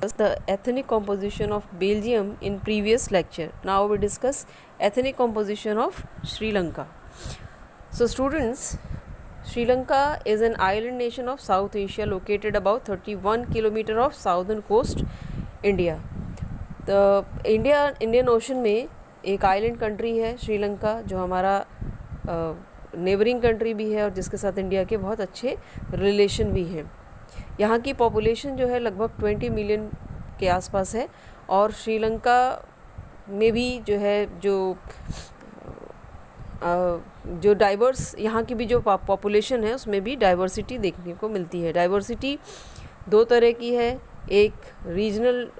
the ethnic composition of Belgium in previous lecture. Now we discuss ethnic composition of Sri Lanka. So students, Sri Lanka is an island nation of South Asia located about 31 km of southern coast India. The Indian ocean में एक island country है श्रीलंका, जो हमारा neighbouring country भी है और जिसके साथ इंडिया के बहुत अच्छे रिलेशन भी हैं। यहाँ की पॉपुलेशन जो है लगभग 20 मिलियन के आसपास है और श्रीलंका में भी जो है जो डाइवर्स यहाँ की भी जो पॉपुलेशन है उसमें भी डाइवर्सिटी देखने को मिलती है। डाइवर्सिटी दो तरह की है, एक रीजनल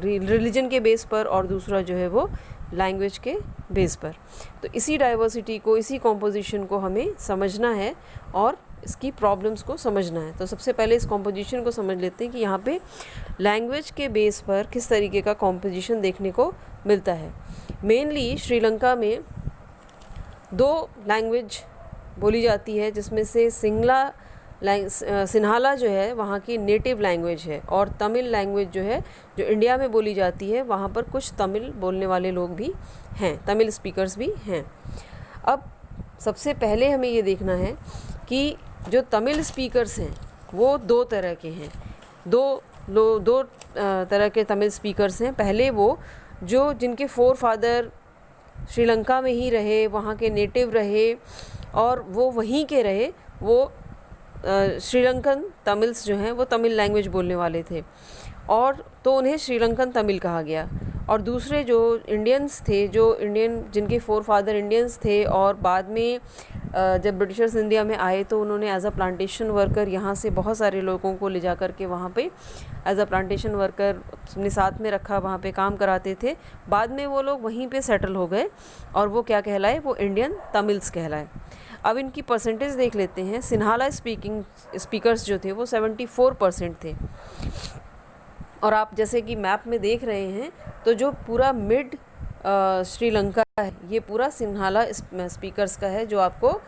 रिलीजन के बेस पर और दूसरा जो है वो लैंग्वेज के बेस पर। तो इसी डाइवर्सिटी को, इसी कॉम्पोजिशन को हमें समझना है और इसकी प्रॉब्लम्स को समझना है। तो सबसे पहले इस कॉम्पोजिशन को समझ लेते हैं कि यहाँ पे लैंग्वेज के बेस पर किस तरीके का कॉम्पोजिशन देखने को मिलता है। मेनली श्रीलंका में दो लैंग्वेज बोली जाती है, जिसमें से सिन्हाला जो है वहाँ की नेटिव लैंग्वेज है और तमिल लैंग्वेज जो है जो इंडिया में बोली जाती है, वहाँ पर कुछ तमिल बोलने वाले लोग भी हैं, तमिल स्पीकर्स भी हैं। अब सबसे पहले हमें ये देखना है कि जो तमिल स्पीकर्स हैं वो दो तरह के हैं। दो तरह के तमिल स्पीकर्स हैं। पहले वो जो जिनके फोर फादर श्रीलंका में ही रहे, वहाँ के नेटिव रहे और वो वहीं के रहे, वो श्रीलंकन तमिल्स जो हैं वो तमिल लैंग्वेज बोलने वाले थे और तो उन्हें श्रीलंकन तमिल कहा गया। और दूसरे जो इंडियंस थे, जिनके फोर फादर इंडियंस थे और बाद में जब ब्रिटिशर्स इंडिया में आए तो उन्होंने एज अ प्लांटेशन वर्कर यहाँ से बहुत सारे लोगों को ले जा कर के वहाँ पे एज अ प्लांटेशन वर्कर अपने साथ में रखा, वहाँ पे काम कराते थे। बाद में वो लोग वहीं पे सेटल हो गए और वो क्या कहलाए, वो इंडियन तमिल्स कहलाए। अब इनकी परसेंटेज देख लेते हैं। सिन्हाला स्पीकर्स जो थे वो 74% थे और आप जैसे कि मैप में देख रहे हैं तो जो पूरा मिड श्रीलंका है ये पूरा सिन्हाला स्पीकर्स का है, जो आपको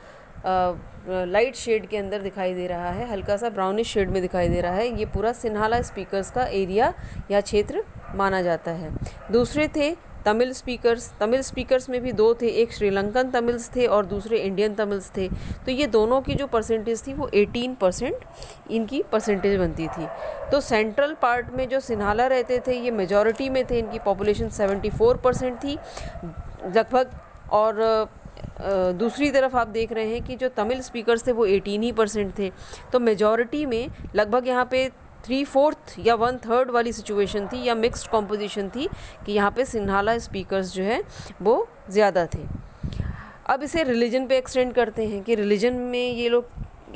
लाइट शेड के अंदर दिखाई दे रहा है, हल्का सा ब्राउनिश शेड में दिखाई दे रहा है। ये पूरा सिन्हाला स्पीकर्स का एरिया या क्षेत्र माना जाता है। दूसरे थे तमिल स्पीकर्स में भी दो थे, एक श्रीलंकन तमिल्स थे और दूसरे इंडियन तमिल्स थे। तो ये दोनों की जो परसेंटेज थी वो 18% इनकी परसेंटेज बनती थी। तो सेंट्रल पार्ट में जो सिन्हाला रहते थे ये मेजॉरिटी में थे, इनकी पॉपुलेशन 74% थी लगभग। और दूसरी तरफ आप देख रहे हैं कि जो तमिल स्पीकर्स थे वो 18% थे। तो मेजॉरिटी में लगभग यहाँ पे 3/4 या 1/3 वाली सिचुएशन थी या मिक्स्ड कॉम्पोजिशन थी कि यहाँ पे सिन्हाला स्पीकर्स जो है वो ज़्यादा थे। अब इसे रिलीजन पे एक्सटेंड करते हैं कि रिलीजन में इन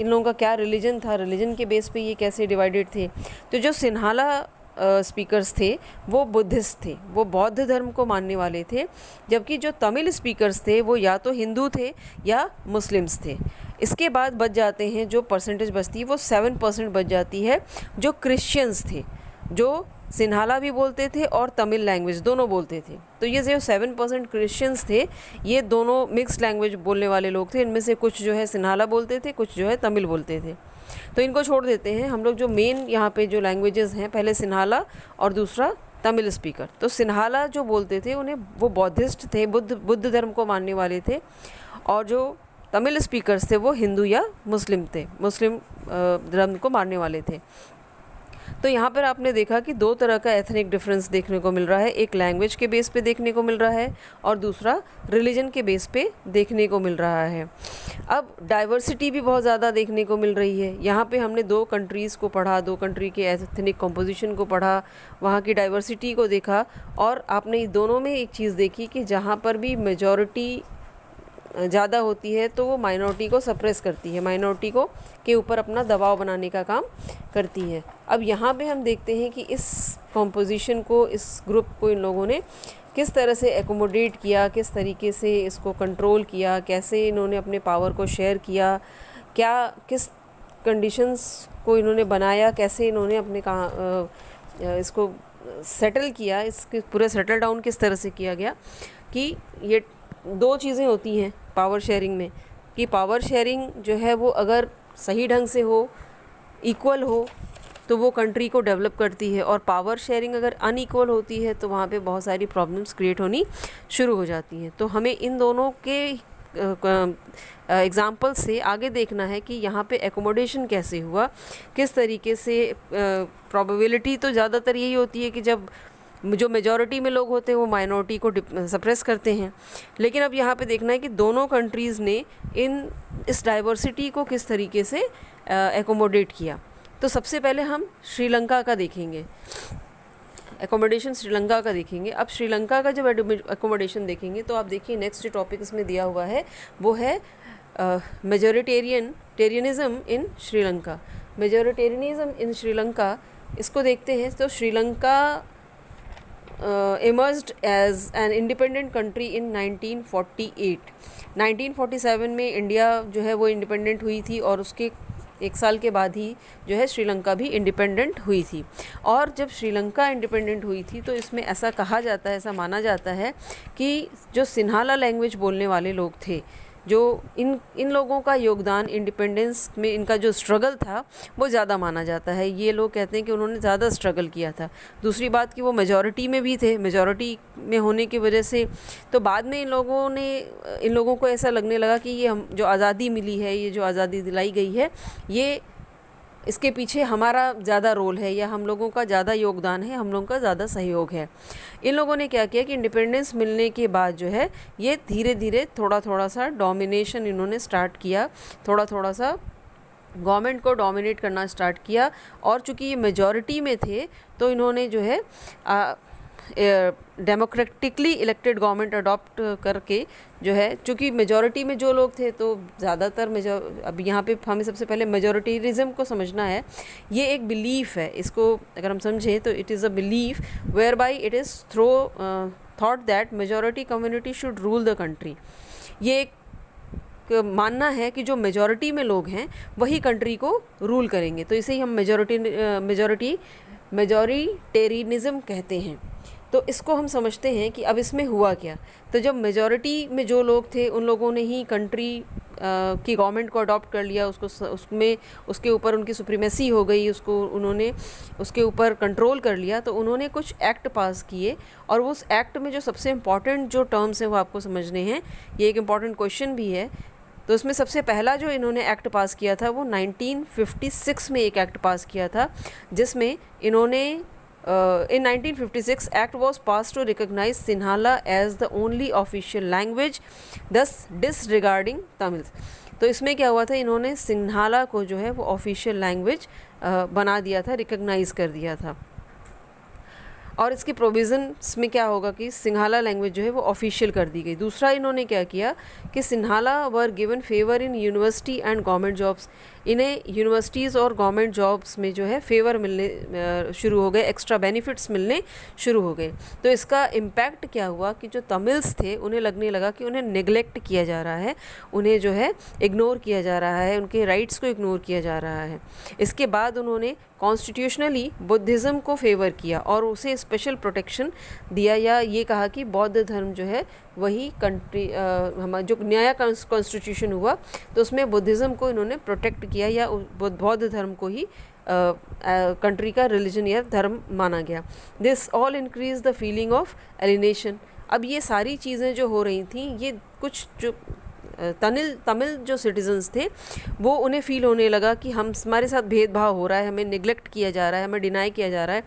लोगों का क्या रिलीजन था, रिलीजन के बेस पे ये कैसे डिवाइडेड थे। तो जो सिन्हाला स्पीकर्स थे वो बुद्धिस्ट थे, वो बौद्ध धर्म को मानने वाले थे, जबकि जो तमिल स्पीकर्स थे वो या तो हिंदू थे या मुस्लिम्स थे। इसके बाद बच जाते हैं, जो परसेंटेज बचती है वो 7% बच जाती है, जो क्रिश्चियंस थे, जो सिन्हाला भी बोलते थे और तमिल लैंग्वेज दोनों बोलते थे। तो ये जो 7% क्रिश्चियंस थे ये दोनों मिक्स लैंग्वेज बोलने वाले लोग थे। इनमें से कुछ जो है सिन्हाला बोलते थे, कुछ जो है तमिल बोलते थे। तो इनको छोड़ देते हैं हम लोग। जो मेन यहाँ पे जो लैंग्वेजेस हैं, पहले सिन्हाला और दूसरा तमिल स्पीकर। तो सिन्हाला जो बोलते थे उन्हें वो बौद्धिस्ट थे, बुद्ध धर्म को मानने वाले थे और जो तमिल स्पीकर्स थे वो हिंदू या मुस्लिम थे, मुस्लिम धर्म को मानने वाले थे। तो यहाँ पर आपने देखा कि दो तरह का एथनिक डिफरेंस देखने को मिल रहा है, एक लैंग्वेज के बेस पे देखने को मिल रहा है और दूसरा रिलीजन के बेस पे देखने को मिल रहा है। अब डाइवर्सिटी भी बहुत ज़्यादा देखने को मिल रही है। यहाँ पे हमने दो कंट्रीज़ को पढ़ा, दो कंट्री के एथनिक कॉम्पोजिशन को पढ़ा, वहाँ की डाइवर्सिटी को देखा और आपने दोनों में एक चीज़ देखी कि जहाँ पर भी मेजॉरिटी ज़्यादा होती है तो वो माइनॉरिटी को सप्रेस करती है, माइनॉरिटी को के ऊपर अपना दबाव बनाने का काम करती है। अब यहाँ पे हम देखते हैं कि इस कॉम्पोजिशन को, इस ग्रुप को इन लोगों ने किस तरह से एकोमोडेट किया, किस तरीके से इसको कंट्रोल किया, कैसे इन्होंने अपने पावर को शेयर किया, किस कंडीशंस को इन्होंने बनाया, कैसे इन्होंने अपने इसको सेटल किया, इसके पूरे सेटल डाउन किस तरह से किया गया। कि ये दो चीज़ें होती हैं पावर शेयरिंग में, कि पावर शेयरिंग जो है वो अगर सही ढंग से हो, इक्वल हो तो वो कंट्री को डेवलप करती है, और पावर शेयरिंग अगर अनइक्वल होती है तो वहाँ पे बहुत सारी प्रॉब्लम्स क्रिएट होनी शुरू हो जाती हैं। तो हमें इन दोनों के एग्ज़ाम्पल से आगे देखना है कि यहाँ पे एकोमोडेशन कैसे हुआ, किस तरीके से। प्रोबेबिलिटी तो ज़्यादातर यही होती है कि जब जो मेजॉरिटी में लोग होते हैं वो माइनॉरिटी को सप्रेस करते हैं, लेकिन अब यहाँ पे देखना है कि दोनों कंट्रीज़ ने इस डाइवर्सिटी को किस तरीके से एकोमोडेट किया। तो सबसे पहले हम श्रीलंका का देखेंगे, एकोमोडेशन श्रीलंका का देखेंगे। अब श्रीलंका का जब एकोमोडेशन देखेंगे तो आप देखिए नेक्स्ट जो टॉपिक इसमें दिया हुआ है वो है मेजॉरिटेरियनिज़म इन श्रीलंका। मेजॉरिटेरियनिज़म इन श्रीलंका, इसको देखते हैं। तो Sri Lanka emerged as an independent country in 1948। 1947 में इंडिया जो है वो इंडिपेंडेंट हुई थी, और उसके एक साल के बाद ही जो है श्रीलंका भी इंडिपेंडेंट हुई थी। और जब श्रीलंका इंडिपेंडेंट हुई थी तो इसमें ऐसा कहा जाता है, ऐसा माना जाता है कि जो सिन्हाला लैंग्वेज बोलने वाले लोग थे, जो इन लोगों का योगदान इंडिपेंडेंस में, इनका जो स्ट्रगल था वो ज़्यादा माना जाता है। ये लोग कहते हैं कि उन्होंने ज़्यादा स्ट्रगल किया था। दूसरी बात कि वो मेजॉरिटी में भी थे, मेजॉरिटी में होने की वजह से तो बाद में इन लोगों को ऐसा लगने लगा कि ये हम जो आज़ादी मिली है, ये जो आज़ादी दिलाई गई है, ये इसके पीछे हमारा ज़्यादा रोल है, या हम लोगों का ज़्यादा योगदान है, हम लोगों का ज़्यादा सहयोग है। इन लोगों ने क्या किया कि इंडिपेंडेंस मिलने के बाद जो है ये धीरे धीरे थोड़ा सा डोमिनेशन इन्होंने स्टार्ट किया, थोड़ा सा गवर्नमेंट को डोमिनेट करना स्टार्ट किया। और चूँकि ये मेजॉरिटी में थे तो इन्होंने जो है डेमोक्रेटिकली इलेक्टेड गवर्नमेंट अडॉप्ट करके जो है, चूँकि मेजॉरिटी में जो लोग थे तो ज़्यादातर अब यहाँ पे हमें सबसे पहले मेजॉरिटेरिज्म को समझना है। ये एक बिलीफ है, इसको अगर हम समझें तो it is a belief whereby it is thought that majority community should rule the country. ये एक मानना है कि जो मेजॉरिटी में लोग हैं वही कंट्री को रूल करेंगे, तो इसे ही हम मेजॉरिटेरियनिज़म कहते हैं। तो इसको हम समझते हैं कि अब इसमें हुआ क्या। तो जब मेजॉरिटी में जो लोग थे उन लोगों ने ही कंट्री की गवर्नमेंट को अडॉप्ट कर लिया, उसके ऊपर उनकी सुप्रीमेसी हो गई, उन्होंने उसके ऊपर कंट्रोल कर लिया। तो उन्होंने कुछ एक्ट पास किए, और उस एक्ट में जो सबसे इम्पॉर्टेंट जो टर्म्स हैं वो आपको समझने हैं। ये एक इम्पॉर्टेंट क्वेश्चन भी है। तो उसमें सबसे पहला जो इन्होंने एक्ट पास किया था वो 1956 में एक एक्ट पास किया था, जिसमें इन्होंने in 1956 act was passed to recognize Sinhala as the only official language, thus disregarding Tamil। तो इसमें क्या हुआ था, इन्होंने सिन्हाला को जो है वो ऑफिशियल लैंग्वेज बना दिया था, रिकग्नाइज़ कर दिया था। और इसके प्रोविज़न्स में क्या होगा कि सिन्हाला लैंग्वेज जो है वो ऑफिशियल कर दी गई। दूसरा इन्होंने क्या किया कि Sinhala were given favour in university and government jobs. इन्हें यूनिवर्सिटीज़ और गवर्नमेंट जॉब्स में जो है फेवर मिलने शुरू हो गए, एक्स्ट्रा बेनिफिट्स मिलने शुरू हो गए। तो इसका इम्पैक्ट क्या हुआ कि जो तमिल्स थे उन्हें लगने लगा कि उन्हें नेग्लेक्ट किया जा रहा है, उन्हें जो है इग्नोर किया जा रहा है, उनके राइट्स को इग्नोर किया जा रहा है। इसके बाद उन्होंने कॉन्स्टिट्यूशनली बुद्धिज़्म को फेवर किया और उसे स्पेशल प्रोटेक्शन दिया, या ये कहा कि बौद्ध धर्म जो है वही कंट्री हमारा जो नया कॉन्स्टिट्यूशन हुआ तो उसमें बुद्धिज़्म को इन्होंने प्रोटेक्ट किया, या बौद्ध धर्म को ही कंट्री का रिलीजन या धर्म माना गया। This all increase the feeling of alienation. अब ये सारी चीज़ें जो हो रही थी, ये कुछ जो तमिल जो सिटीजन्स थे वो उन्हें फ़ील होने लगा कि हमारे साथ भेदभाव हो रहा है, हमें निगलेक्ट किया जा रहा है, हमें डिनाई किया जा रहा है।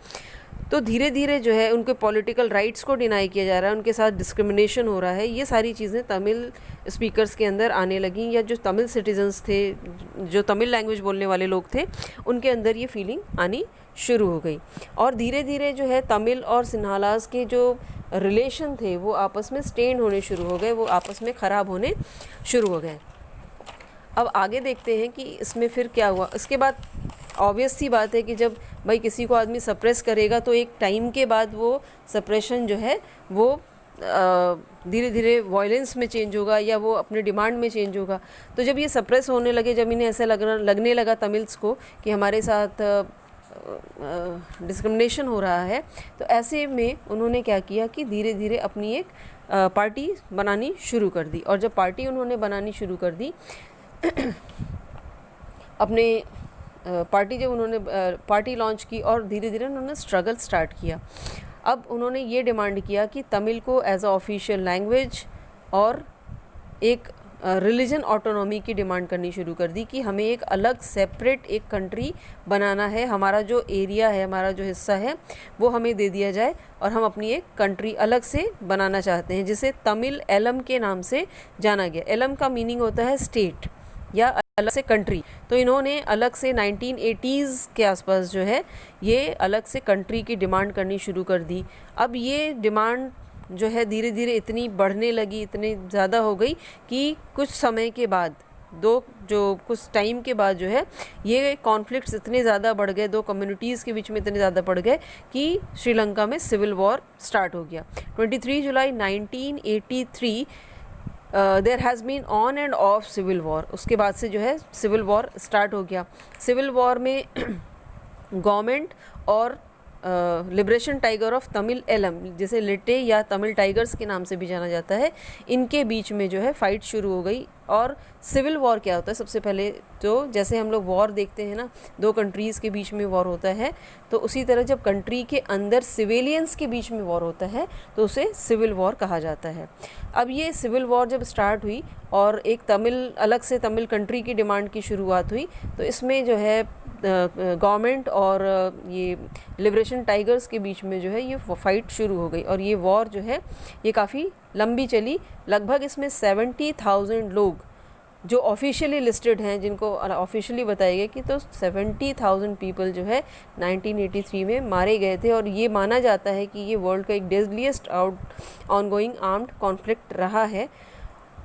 तो धीरे धीरे जो है उनके पॉलिटिकल राइट्स को डिनाई किया जा रहा है, उनके साथ डिस्क्रिमिनेशन हो रहा है। ये सारी चीज़ें तमिल स्पीकर्स के अंदर आने लगी, या जो तमिल सिटीजन्स थे, जो तमिल लैंग्वेज बोलने वाले लोग थे, उनके अंदर ये फीलिंग आनी शुरू हो गई। और धीरे धीरे जो है तमिल और सिन्हालास के जो रिलेशन थे वो आपस में स्टेन होने शुरू हो गए, वो आपस में ख़राब होने शुरू हो गए। अब आगे देखते हैं कि इसमें फिर क्या हुआ। इसके बाद ऑब्वियस सी बात है कि जब भाई किसी को आदमी सप्रेस करेगा तो एक टाइम के बाद वो सप्रेशन जो है वो धीरे धीरे वायलेंस में चेंज होगा, या वो अपने डिमांड में चेंज होगा। तो जब ये सप्रेस होने लगे, जब इन्हें ऐसा लगने लगा तमिल्स को कि हमारे साथ डिस्क्रिमिनेशन हो रहा है, तो ऐसे में उन्होंने क्या किया कि धीरे धीरे अपनी एक पार्टी बनानी शुरू कर दी। और जब पार्टी उन्होंने बनानी शुरू कर दी अपने पार्टी जब उन्होंने पार्टी लॉन्च की और धीरे धीरे उन्होंने स्ट्रगल स्टार्ट किया। अब उन्होंने ये डिमांड किया कि तमिल को एज अ ऑफिशियल लैंग्वेज और एक रिलीजन ऑटोनॉमी की डिमांड करनी शुरू कर दी कि हमें एक अलग सेपरेट एक कंट्री बनाना है, हमारा जो एरिया है, हमारा जो हिस्सा है वो हमें दे दिया जाए और हम अपनी एक कंट्री अलग से बनाना चाहते हैं, जिसे तमिल एलम के नाम से जाना गया। एलम का मीनिंग होता है स्टेट या अलग से कंट्री। तो इन्होंने अलग से 1980s के आसपास जो है ये अलग से कंट्री की डिमांड करनी शुरू कर दी। अब ये डिमांड जो है धीरे धीरे इतनी बढ़ने लगी, इतनी ज़्यादा हो गई कि कुछ समय के बाद कुछ टाइम के बाद जो है ये कॉन्फ्लिक्ट्स इतने ज़्यादा बढ़ गए, दो कम्युनिटीज़ के बीच में इतने ज़्यादा बढ़ गए कि श्रीलंका में सिविल वॉर स्टार्ट हो गया। 23 जुलाई 1983 there has been on end of civil war. उसके बाद से जो है सिविल वॉर स्टार्ट हो गया। सिविल वॉर में गवर्नमेंट और liberation tiger of Tamil Eelam, जिसे लिटे या तमिल टाइगर्स के नाम से भी जाना जाता है, इनके बीच में जो है फाइट शुरू हो गई। और सिविल वॉर क्या होता है, सबसे पहले तो जैसे हम लोग वॉर देखते हैं ना, दो कंट्रीज़ के बीच में वॉर होता है, तो उसी तरह जब कंट्री के अंदर सिविलियंस के बीच में वॉर होता है तो उसे सिविल वॉर कहा जाता है। अब ये सिविल वॉर जब स्टार्ट हुई और एक अलग से तमिल कंट्री की डिमांड की शुरुआत हुई, तो इसमें जो है गवर्नमेंट और ये लिबरेशन टाइगर्स के बीच में जो है ये फाइट शुरू हो गई। और ये वॉर जो है ये काफ़ी लंबी चली। लगभग इसमें 70,000 लोग जो ऑफिशियली लिस्टेड हैं, जिनको ऑफिशियली बताया गया कि तो 70,000 पीपल जो है 1983 में मारे गए थे। और ये माना जाता है कि ये वर्ल्ड का एक डेडलीस्ट ऑनगोइंग आर्म्ड कॉन्फ्लिक्ट रहा है।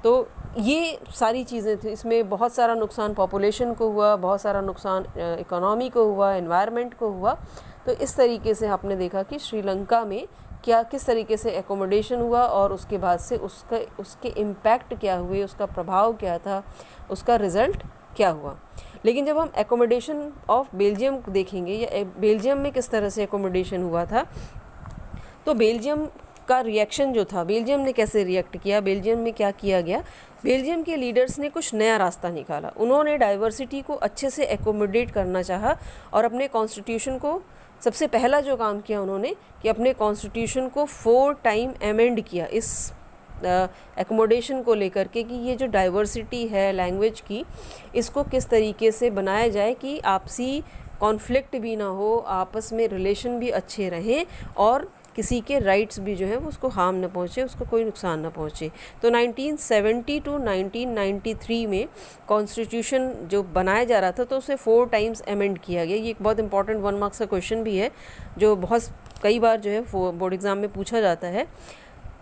तो ये सारी चीज़ें थी, इसमें बहुत सारा नुकसान पॉपुलेशन को हुआ, बहुत सारा नुकसान इकोनॉमी को हुआ, एनवायरनमेंट को हुआ। तो इस तरीके से आपने देखा कि श्रीलंका में किस तरीके से एकोमोडेशन हुआ और उसके बाद से उसके इम्पैक्ट क्या हुए, उसका प्रभाव क्या था, उसका रिज़ल्ट क्या हुआ। लेकिन जब हम एकोमोडेशन ऑफ बेल्जियम देखेंगे या बेल्जियम में किस तरह से एकोमोडेशन हुआ था, तो बेल्जियम का रिएक्शन जो था, बेल्जियम ने कैसे रिएक्ट किया, बेल्जियम में क्या किया गया। बेल्जियम के लीडर्स ने कुछ नया रास्ता निकाला। उन्होंने डाइवर्सिटी को अच्छे से एकोमोडेट करना चाहा और अपने कॉन्स्टिट्यूशन को सबसे पहला जो काम किया उन्होंने कि अपने कॉन्स्टिट्यूशन को 4 टाइम अमेंड किया इस एकोमोडेशन को लेकर के, कि ये जो डाइवर्सिटी है लैंग्वेज की, इसको किस तरीके से बनाया जाए कि आपसी कॉन्फ्लिक्ट भी ना हो, आपस में रिलेशन भी अच्छे रहें और किसी के राइट्स भी जो है वो उसको हार्म ना पहुँचे, उसको कोई नुकसान ना पहुँचे। तो 1970 टू 1993 में कॉन्स्टिट्यूशन जो बनाया जा रहा था तो उसे 4 टाइम्स अमेंड किया गया। ये एक बहुत इंपॉर्टेंट 1 मार्क्स का क्वेश्चन भी है जो बहुत कई बार जो है बोर्ड एग्ज़ाम में पूछा जाता है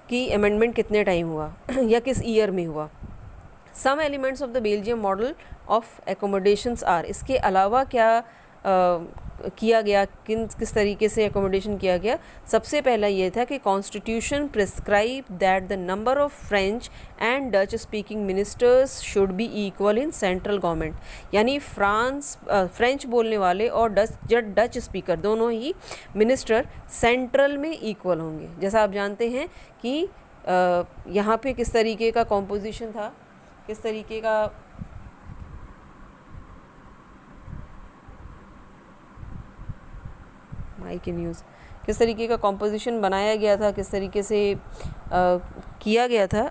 कि अमेंडमेंट कितने टाइम हुआ या किस ईयर में हुआ। Some elements of the Belgium model of accommodations are, इसके अलावा क्या किया गया, किस तरीके से एकोमोडेशन किया गया। सबसे पहला ये था कि constitution prescribe that the number of French and Dutch speaking ministers should be equal in central government, यानी फ्रेंच बोलने वाले और डच स्पीकर दोनों ही मिनिस्टर सेंट्रल में इक्वल होंगे। जैसा आप जानते हैं कि यहाँ पे किस तरीके का कॉम्पोजिशन था, किस तरीके का माइक इन यूज़, किस तरीके का कॉम्पोजिशन बनाया गया था, किस तरीके से किया गया था